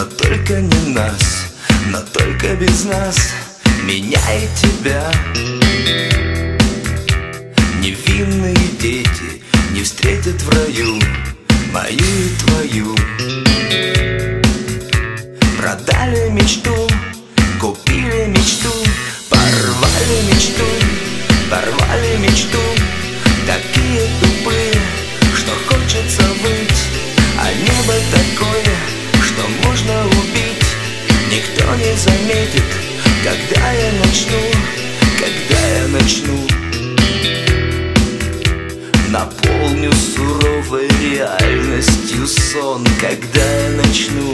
но только не нас, но только без нас, меня и тебя. Невинные дети не встретят в раю мою и твою. Продали мечту, купили мечту, порвали мечту, порвали мечту. Такие тупые, что хочется выть, а небо такое, что можно убить. Никто не заметит, когда я начну, когда я начну. Наполню суровой реальностью сон, когда я начну.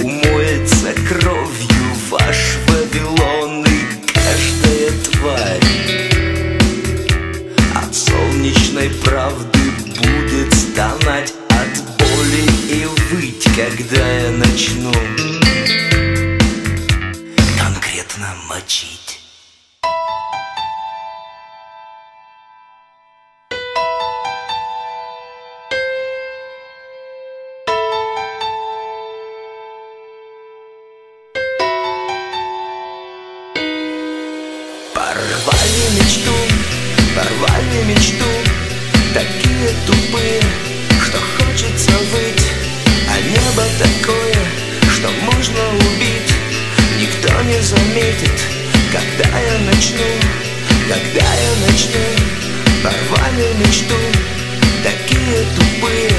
Умоется кровью ваш Вавилон, и каждая тварь от солнечной правды будет стонать от боли и выть, когда я начну конкретно мочить. Порвали мечту, порвали мечту. Такие тупые, что хочется выть, а небо такое, что можно убить. Никто не заметит, когда я начну, когда я начну. Порвали мечту, такие тупые,